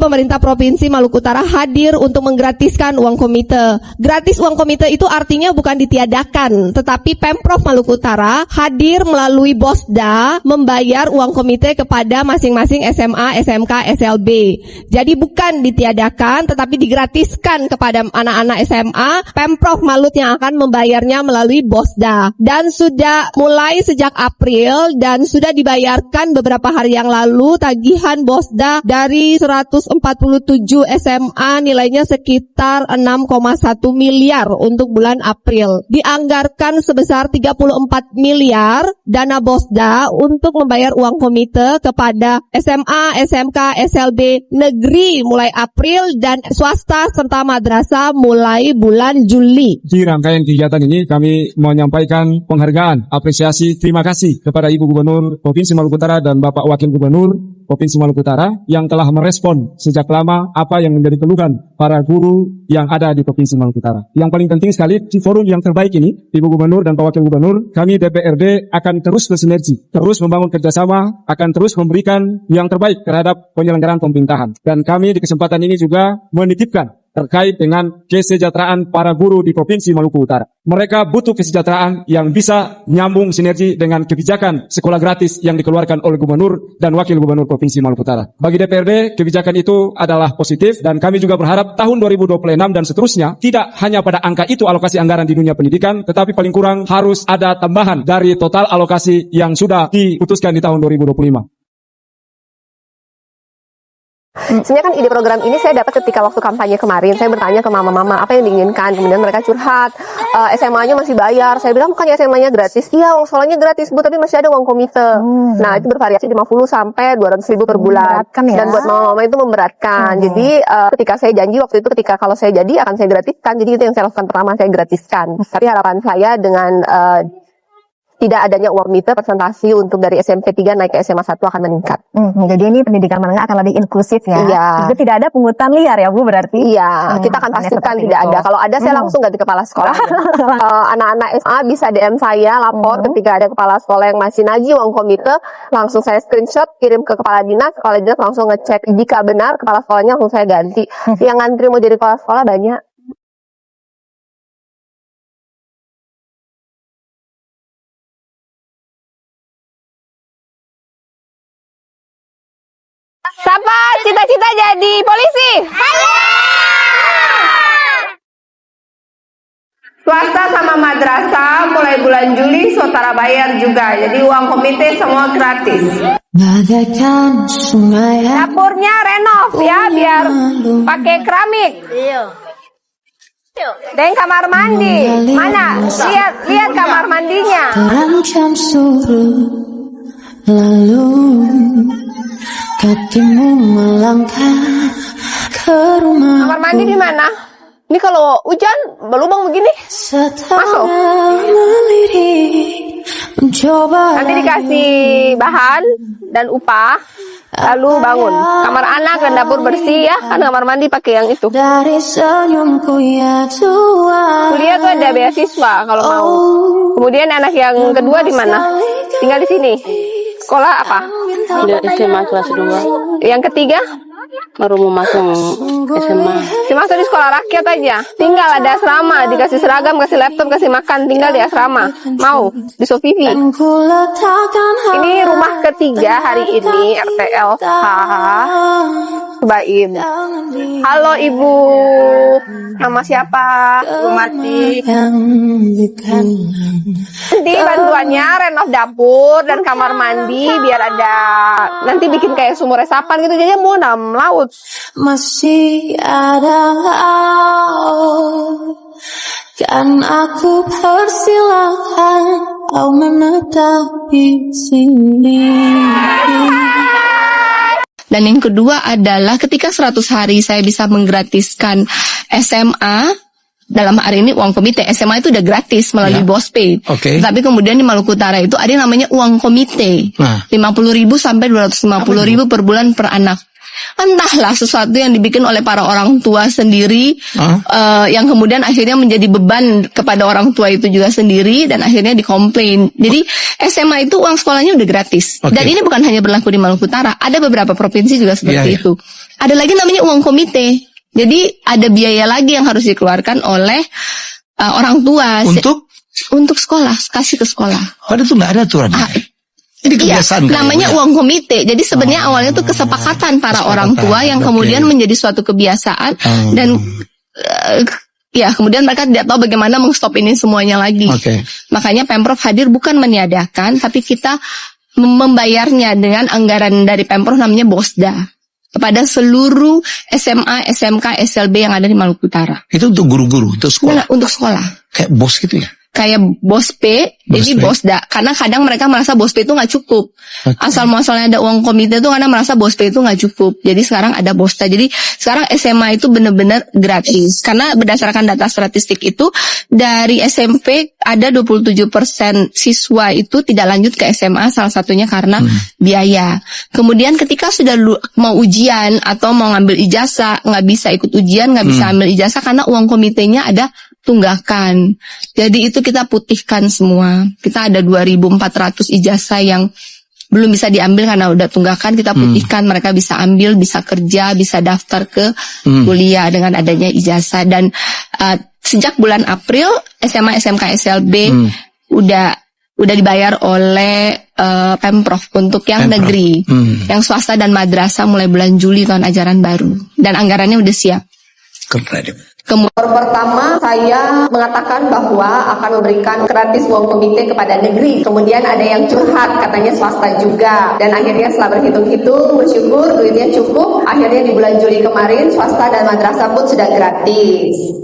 pemerintah Provinsi Maluku Utara hadir untuk menggratiskan uang komite. Gratis uang komite itu artinya bukan ditiadakan, tetapi Pemprov Maluku Utara hadir melalui Bosda membayar uang komite kepada masing-masing SMA, SMK, SLB. Jadi bukan ditiadakan, tetapi digratiskan kepada anak-anak SMA. Pemprov Malut yang akan membayarnya melalui Bosda. Dan sudah mulai sejak April dan sudah dibayarkan beberapa hari yang lalu tagihan Bosda dari 147 SMA nilainya sekitar 6,1 miliar untuk bulan April. Dianggarkan sebesar 34 miliar dana Bosda untuk membayar uang komite kepada SMA, SMK, SLB negeri mulai April dan swasta serta madrasah mulai bulan Juli. Di rangkaian kegiatan ini kami menyampaikan penghargaan, apresiasi, terima kasih kepada Ibu Gubernur Provinsi Maluku Utara dan Bapak Wakil Gubernur Provinsi Maluku Utara yang telah merespon sejak lama apa yang menjadi keluhan para guru yang ada di Provinsi Maluku Utara. Yang paling penting sekali di forum yang terbaik ini, Ibu Gubernur dan Pak Wakil Gubernur, kami DPRD akan terus bersinergi, terus membangun kerjasama, akan terus memberikan yang terbaik terhadap penyelenggaraan pemerintahan. Dan kami di kesempatan ini juga menitipkan terkait dengan kesejahteraan para guru di Provinsi Maluku Utara. Mereka butuh kesejahteraan yang bisa nyambung sinergi dengan kebijakan sekolah gratis yang dikeluarkan oleh Gubernur dan Wakil Gubernur Provinsi Maluku Utara. Bagi DPRD, kebijakan itu adalah positif dan kami juga berharap tahun 2026 dan seterusnya tidak hanya pada angka itu alokasi anggaran di dunia pendidikan, tetapi paling kurang harus ada tambahan dari total alokasi yang sudah diputuskan di tahun 2025. Sebenarnya kan ide program ini saya dapat ketika waktu kampanye kemarin. Saya bertanya ke mama-mama apa yang diinginkan. Kemudian mereka curhat, SMA-nya masih bayar. Saya bilang bukannya SMA-nya gratis. Iya, uang sekolahnya gratis Bu, tapi masih ada uang komite. Nah itu bervariasi 50 sampai 200 ribu per bulan. Ya? Dan buat mama-mama itu memberatkan. Jadi ketika saya janji waktu itu, ketika kalau saya jadi akan saya gratiskan. Jadi itu yang saya lakukan pertama, saya gratiskan. Tapi harapan saya dengan tidak adanya uang komite, presentasi untuk dari SMP 3 naik ke SMA 1 akan meningkat. Jadi ini pendidikan menengah akan lebih inklusif ya. Iya. Jadi tidak ada pungutan liar ya Bu berarti. Iya, kita akan pastikan tidak ada. Kalau ada saya langsung ganti kepala sekolah. Anak-anak SMA bisa DM saya lapor ketika ada kepala sekolah yang masih nagih uang komite, langsung saya screenshot kirim ke kepala dinas langsung ngecek jika benar kepala sekolahnya langsung saya ganti. Yang ngantri mau jadi kepala sekolah banyak. Siapa cita-cita jadi polisi? Swasta sama madrasah mulai bulan Juli saudara bayar juga. Jadi uang komite semua gratis. Dapurnya renov ya biar pakai keramik. Dan kamar mandi. Mana? Lihat kamar mandinya. Lalu kakimu melangkah ke rumah. Kamar mandi di mana? Ini kalau hujan berlubang begini. Masuk. Nanti dikasih bahan dan upah, lalu bangun. Kamar anak dan dapur bersih ya, kan kamar mandi pakai yang itu. Kuliah tuh ada beasiswa kalau mau. Kemudian anak yang kedua di mana? Tinggal di sini. Sekolah apa? SMA kelas 2. Yang ketiga? Baru mau masuk SMA. Si masuk di sekolah rakyat aja. Tinggal ada asrama, dikasih seragam, kasih laptop, kasih makan, tinggal di asrama. Mau di Sofivi. Ini rumah ketiga hari ini RTLH. Cobain. Halo Ibu. Nama siapa? Mati. Nanti bantuannya renov dapur dan kamar mandi biar ada. Nanti bikin kayak sumur resapan gitu. Jadi mau laut. Masih ada laut, kan aku persilakan kau menetap di sini. Dan yang kedua adalah ketika 100 hari saya bisa menggratiskan SMA. Dalam hari ini uang komite SMA itu udah gratis melalui Bospay. Tapi kemudian di Maluku Utara itu ada yang namanya uang komite. 50.000 sampai 250.000 per bulan per anak. Entahlah sesuatu yang dibikin oleh para orang tua sendiri, yang kemudian akhirnya menjadi beban kepada orang tua itu juga sendiri dan akhirnya dikomplain. Jadi SMA itu uang sekolahnya udah gratis. Dan ini bukan hanya berlaku di Maluku Utara, ada beberapa provinsi juga seperti itu. ada lagi namanya uang komite. Jadi ada biaya lagi yang harus dikeluarkan oleh orang tua untuk sekolah, kasih ke sekolah. Padahal itu nggak ada aturannya. Ini kebiasaan. Iya, namanya uang komite. Jadi sebenarnya awalnya itu kesepakatan para orang tua yang kemudian menjadi suatu kebiasaan dan ya kemudian mereka tidak tahu bagaimana mengstop ini semuanya lagi. Makanya Pemprov hadir bukan meniadakan, tapi kita membayarnya dengan anggaran dari Pemprov namanya Bosda kepada seluruh SMA, SMK, SLB yang ada di Maluku Utara. Itu untuk guru-guru, untuk sekolah. Untuk sekolah. Kayak bos gitu ya. Kayak bos P, jadi Bosda. Karena kadang mereka merasa bos P itu nggak cukup. Asal muasalnya ada uang komite itu karena merasa bos P itu nggak cukup. Jadi sekarang ada Bosda. Jadi sekarang SMA itu benar-benar gratis. Karena berdasarkan data statistik itu dari SMP ada 27% siswa itu tidak lanjut ke SMA, salah satunya karena biaya. Kemudian ketika sudah mau ujian atau mau ngambil ijazah, nggak bisa ikut ujian, nggak bisa ambil ijazah karena uang komitenya ada tunggakan. Jadi itu kita putihkan semua. Kita ada 2.400 ijazah yang belum bisa diambil karena udah tunggakan, kita putihkan, mereka bisa ambil, bisa kerja, bisa daftar ke kuliah dengan adanya ijazah. Dan sejak bulan April SMA, SMK, SLB udah dibayar oleh Pemprov untuk yang negeri. Yang swasta dan madrasah mulai bulan Juli tahun ajaran baru. Dan anggarannya udah siap. Pertama, saya mengatakan bahwa akan memberikan gratis uang komite kepada negeri. Kemudian ada yang curhat, katanya swasta juga. Dan akhirnya setelah berhitung-hitung, bersyukur duitnya cukup. Akhirnya di bulan Juli kemarin, swasta dan madrasah pun sudah gratis.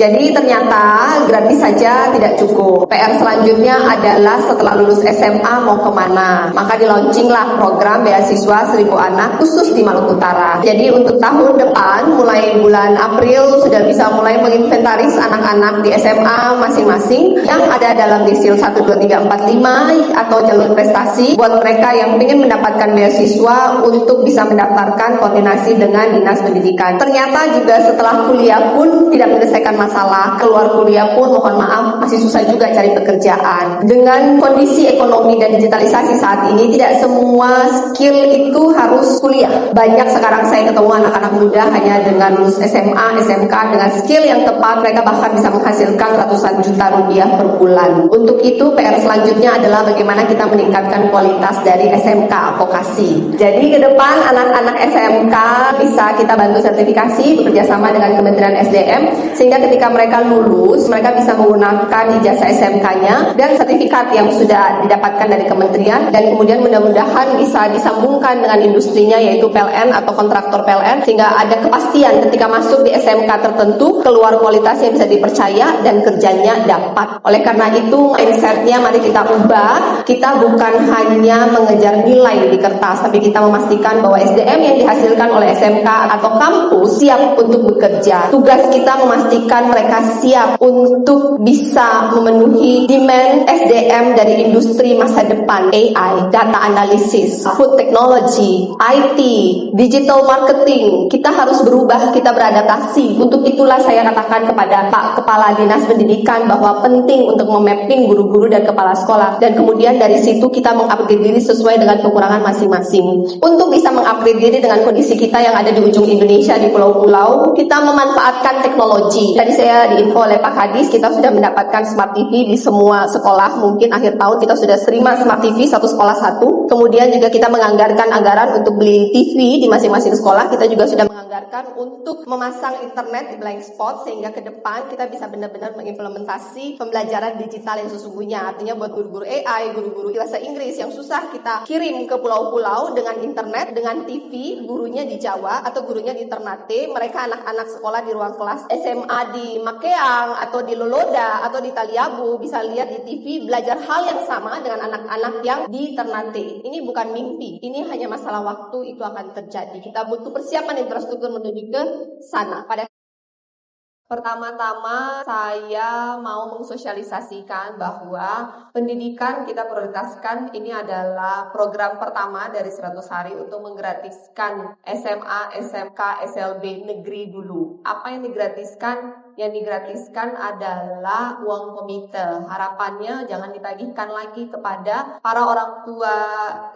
Jadi ternyata gratis saja tidak cukup. PR selanjutnya adalah setelah lulus SMA mau kemana. Maka di-launchinglah program beasiswa 1000 anak khusus di Maluku Utara. Jadi untuk tahun depan mulai bulan April sudah bisa mulai menginventaris anak-anak di SMA masing-masing yang ada dalam desil 1, 2, 3, 4, 5 atau jalur prestasi buat mereka yang ingin mendapatkan beasiswa untuk bisa mendaftarkan koordinasi dengan Dinas Pendidikan. Ternyata juga setelah kuliah pun tidak menyelesaikan masalah, keluar kuliah pun mohon maaf masih susah juga cari pekerjaan. Dengan kondisi ekonomi dan digitalisasi saat ini tidak semua skill itu harus kuliah. Banyak sekarang saya ketemu anak-anak muda hanya dengan lulus SMA, SMK dengan skill yang tepat mereka bahkan bisa menghasilkan ratusan juta rupiah per bulan. Untuk itu PR selanjutnya adalah bagaimana kita meningkatkan kualitas dari SMK vokasi. Jadi ke depan anak-anak SMK bisa kita bantu sertifikasi bekerjasama dengan Kementerian SDM sehingga ketika mereka lulus, mereka bisa menggunakan ijazah SMK-nya dan sertifikat yang sudah didapatkan dari kementerian dan kemudian mudah-mudahan bisa disambungkan dengan industrinya yaitu PLN atau kontraktor PLN sehingga ada kepastian ketika masuk di SMK tertentu, keluar kualitasnya bisa dipercaya dan kerjanya dapat. Oleh karena itu, mindset-nya mari kita ubah. Kita bukan hanya mengejar nilai di kertas, tapi kita memastikan bahwa SDM yang dihasilkan oleh SMK atau kampus siap untuk bekerja. Tugas kita memastikan mereka siap untuk bisa memenuhi demand SDM dari industri masa depan, AI, data analisis, food technology, IT, digital marketing. Kita harus berubah, kita beradaptasi. Untuk itulah saya katakan kepada Pak Kepala Dinas Pendidikan bahwa penting untuk memapping guru-guru dan kepala sekolah dan kemudian dari situ kita mengupgrade diri sesuai dengan kekurangan masing-masing. Untuk bisa mengupgrade diri dengan kondisi kita yang ada di ujung Indonesia, di pulau-pulau, kita memanfaatkan teknologi. Tadi saya diinfo oleh Pak Kadis, kita sudah mendapatkan Smart TV di semua sekolah. Mungkin akhir tahun kita sudah terima Smart TV satu sekolah satu. Kemudian juga kita menganggarkan anggaran untuk beli TV di masing-masing sekolah. Kita juga sudah menganggarkan untuk memasang internet di blind spot sehingga ke depan kita bisa benar-benar mengimplementasi pembelajaran digital yang sesungguhnya. Artinya buat guru-guru AI, guru-guru bahasa Inggris yang susah kita kirim ke pulau-pulau dengan internet, dengan TV, gurunya di Jawa atau gurunya di Ternate, mereka anak-anak sekolah di ruang kelas SMA di Makeang atau di Loloda atau di Taliabu bisa lihat di TV belajar hal yang sama dengan anak-anak yang di Ternate. Ini bukan mimpi, ini hanya masalah waktu, itu akan terjadi. Kita butuh persiapan infrastruktur menuju ke sana. Pertama-tama saya mau mensosialisasikan bahwa pendidikan kita prioritaskan ini adalah program pertama dari 100 hari untuk menggratiskan SMA, SMK, SLB negeri dulu. Apa yang digratiskan? yang digratiskan adalah uang komite. Harapannya jangan ditagihkan lagi kepada para orang tua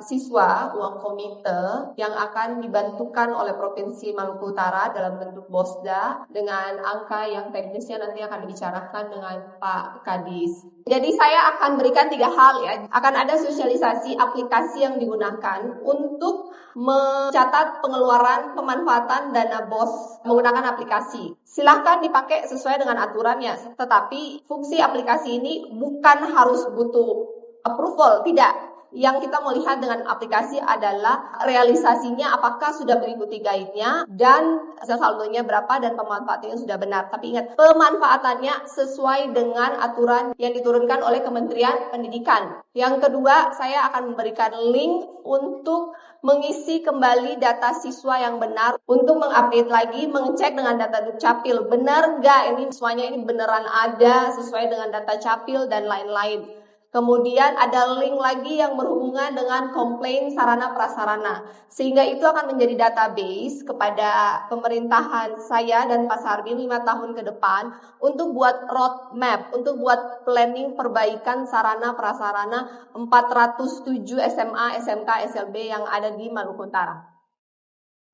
siswa uang komite yang akan dibantukan oleh Provinsi Maluku Utara dalam bentuk BOSDA dengan angka yang teknisnya nanti akan dibicarakan dengan Pak Kadis. Jadi saya akan berikan 3 hal ya. Akan ada sosialisasi aplikasi yang digunakan untuk mencatat pengeluaran pemanfaatan dana BOS menggunakan aplikasi. Silahkan dipakai sesuai dengan aturannya, tetapi fungsi aplikasi ini bukan harus butuh approval, tidak. Yang kita mau lihat dengan aplikasi adalah realisasinya apakah sudah mengikuti guide-nya dan saldonya berapa dan pemanfaatannya sudah benar. Tapi ingat, pemanfaatannya sesuai dengan aturan yang diturunkan oleh Kementerian Pendidikan. Yang kedua, saya akan memberikan link untuk mengisi kembali data siswa yang benar, untuk mengupdate lagi, mengecek dengan data Dukcapil. Benar nggak ini semuanya ini beneran ada sesuai dengan data Capil dan lain-lain. Kemudian ada link lagi yang berhubungan dengan komplain sarana prasarana. Sehingga itu akan menjadi database kepada pemerintahan saya dan Pak Sarbil 5 tahun ke depan untuk buat roadmap, untuk buat planning perbaikan sarana prasarana 407 SMA, SMK, SLB yang ada di Maluku Utara.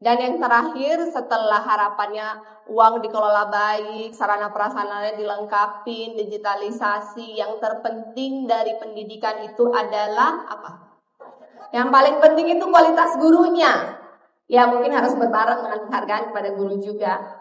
Dan yang terakhir, setelah harapannya uang dikelola baik, sarana prasarananya dilengkapi, digitalisasi, yang terpenting dari pendidikan itu adalah apa? Yang paling penting itu kualitas gurunya. Ya mungkin harus berbareng dengan penghargaan kepada guru juga.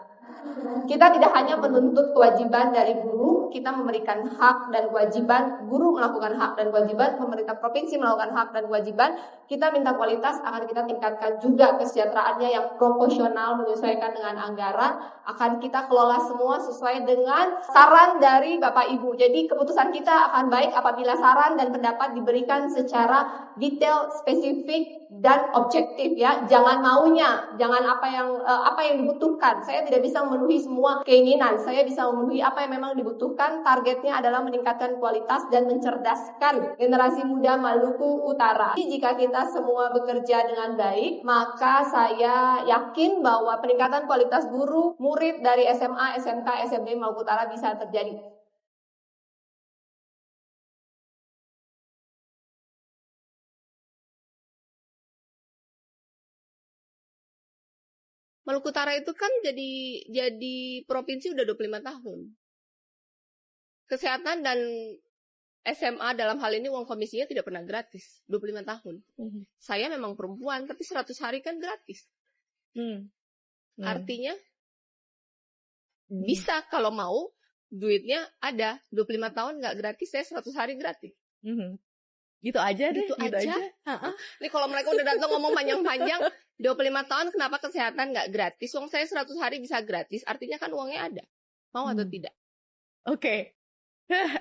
Kita tidak hanya menuntut kewajiban dari guru, kita memberikan hak dan kewajiban, guru melakukan hak dan kewajiban, pemerintah provinsi melakukan hak dan kewajiban, kita minta kualitas, akan kita tingkatkan juga kesejahteraannya yang proporsional menyesuaikan dengan anggaran, akan kita kelola semua sesuai dengan saran dari Bapak Ibu. Jadi keputusan kita akan baik apabila saran dan pendapat diberikan secara detail, spesifik, dan objektif ya. Jangan maunya, jangan apa yang dibutuhkan. Saya tidak bisa memenuhi semua keinginan. Saya bisa memenuhi apa yang memang dibutuhkan. Targetnya adalah meningkatkan kualitas dan mencerdaskan generasi muda Maluku Utara. Jika kita semua bekerja dengan baik, maka saya yakin bahwa peningkatan kualitas guru, murid dari SMA, SMK, SMB Maluku Utara bisa terjadi. Maluku Utara itu kan jadi provinsi udah 25 tahun. Kesehatan dan SMA dalam hal ini uang komisinya tidak pernah gratis. 25 tahun. Saya memang perempuan, tapi 100 hari kan gratis. Artinya bisa kalau mau, duitnya ada. 25 tahun nggak gratis, saya 100 hari gratis. Gitu aja deh. Gitu aja. Ini kalau mereka udah datang ngomong panjang-panjang, 25 tahun kenapa kesehatan nggak gratis? Uang saya 100 hari bisa gratis, artinya kan uangnya ada. Mau atau tidak? Oke.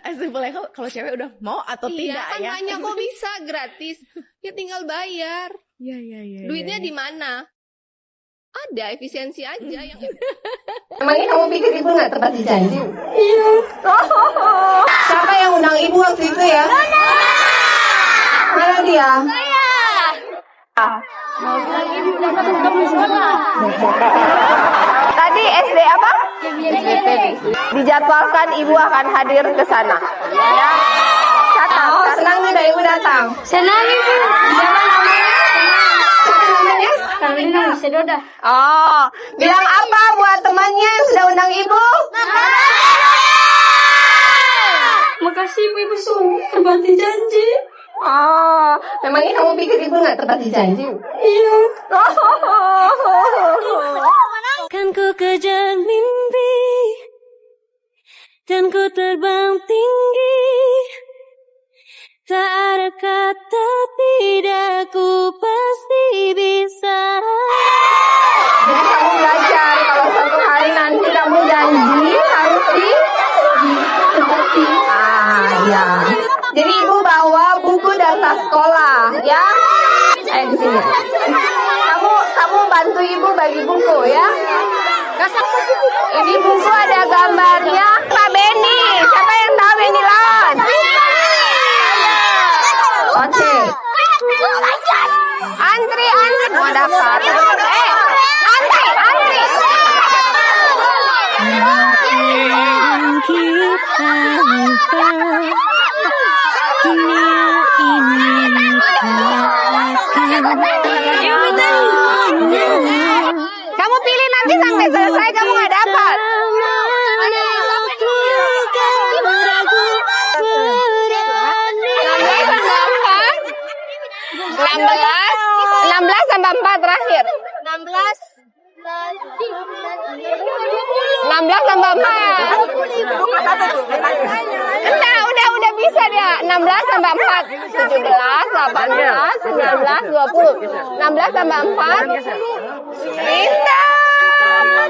Simpelnya kalau cewek udah mau atau tidak kan ya? banyak kok bisa gratis. Ya tinggal bayar. Iya. Duitnya di mana? Ada, efisiensi aja yang. Emangnya kamu pikir ibu nggak tepat janji? Iya. Siapa yang undang ibu waktu itu ya? Mana dia? Tadi SD apa? Dijadwalkan ibu akan hadir ke sana. Ya. Catat, senang tidak ibu datang? Senang ibu. Siapa namanya? Namanya? Karina Sedoda. Oh, bilang apa buat temannya yang sudah undang ibu? Makasih ibu sungguh terbati janji. Oh, memangnya kamu pikir ibu nggak tepat janji? Iya. Kan ku kejar mimpi dan ku terbang tinggi. Tak ada kata tidak, ku pasti bisa. Jadi kamu belajar kalau suatu hari nanti kamu janji harus ditepati. Ya. Jadi ibu bawa buku dan tas sekolah, ya. Di sini. Kamu bantu ibu bagi buku, ya. Ini buku ada gambarnya Pak Beni. Siapa yang tahu Beni Lawan? Oke. Antri mau dapat. Antri. dunia ini Kamu pilih nanti sampai selesai kamu nggak dapat. 16 tambah 4 terakhir. 16 tambah 4. Enggak, udah bisa dia. 16 tambah 4. 17, 18, 19, 20. 16 tambah 4. Pintar.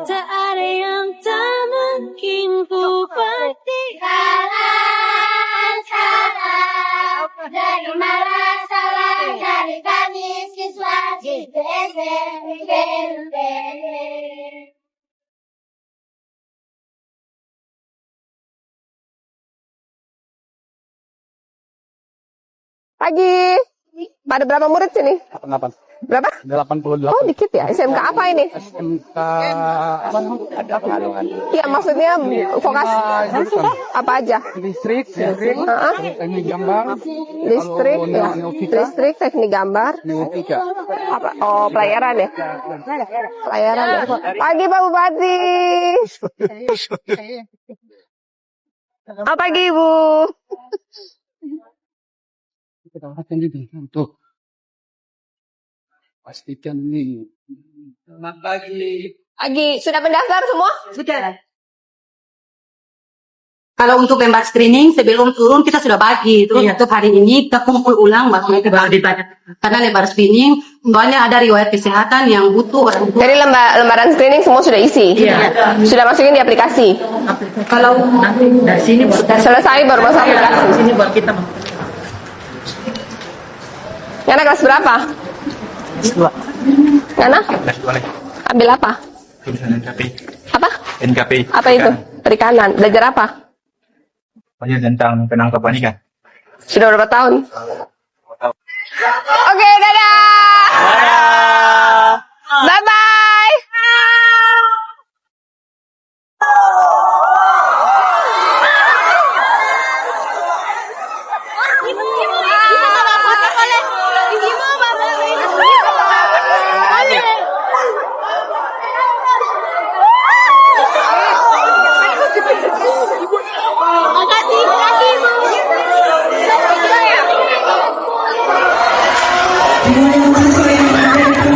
Tak ada yang tak mungkin ku pastikan. Dari marah salah dari kami siswa GPSD. Pagi. Pada berapa murid sini? 8. Berapa? 88. Oh, dikit ya. SMK apa ini? SMK ada Pekalongan. Iya, maksudnya vokasi apa aja? Listrik, teknik gambar, Listrik, ya. Listrik, teknik gambar. Neutika. Apa? Oh, pelayaran ya? Pelayaran ya. Pagi Pak Bupati. Oh, pagi Ibu. Kita akan untuk pastikan nih. Selamat pagi. Agi, sudah mendaftar semua? Sudah. Kalau untuk member screening sebelum turun kita sudah bagi itu untuk hari ini kita kumpul ulang baru ditanya. Karena lebar screening banyak ada riwayat kesehatan yang butuh orang tua. Jadi lembaran screening semua sudah isi? Iya. Sudah masukin di aplikasi? Kalau nanti dari sini selesai baru masuk aplikasi? Di sini buat kita. Ngana kelas berapa? Kelas 2. Ngana? Kelas 2 nih. Ambil apa? NKP. Apa? NKP. Apa itu? Perikanan. Belajar apa? Belajar tentang penangkapan ikan. Sudah berapa tahun? Oke, dadah. Bye-bye.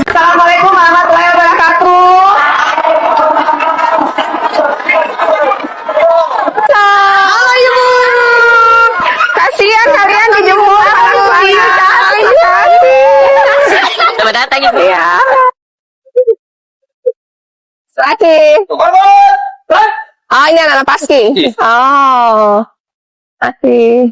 Assalamualaikum warahmatullahi wabarakatuh. Halo Ibu. Kasihan kalian dijemput panas-panas. Selamat datang Ibu. Iya. Laki. Oh, ini anak Paski. Oh. Paski.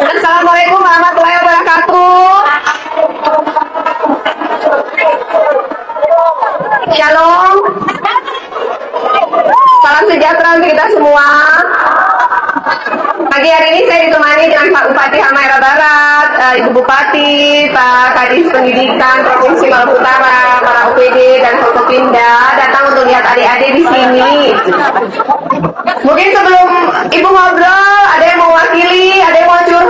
Assalamualaikum warahmatullahi wabarakatuh. Shalom. Salam sejahtera untuk kita semua. Pagi hari ini saya ditemani dengan Pak Bupati Halmahera Barat, Ibu Bupati, Pak Kadis Pendidikan Provinsi Maluku Utara, para OPD dan Forkopimda datang untuk lihat adik-adik di sini. Mungkin sebelum Ibu ngobrol, ada yang mau wakili, ada yang mau curhat.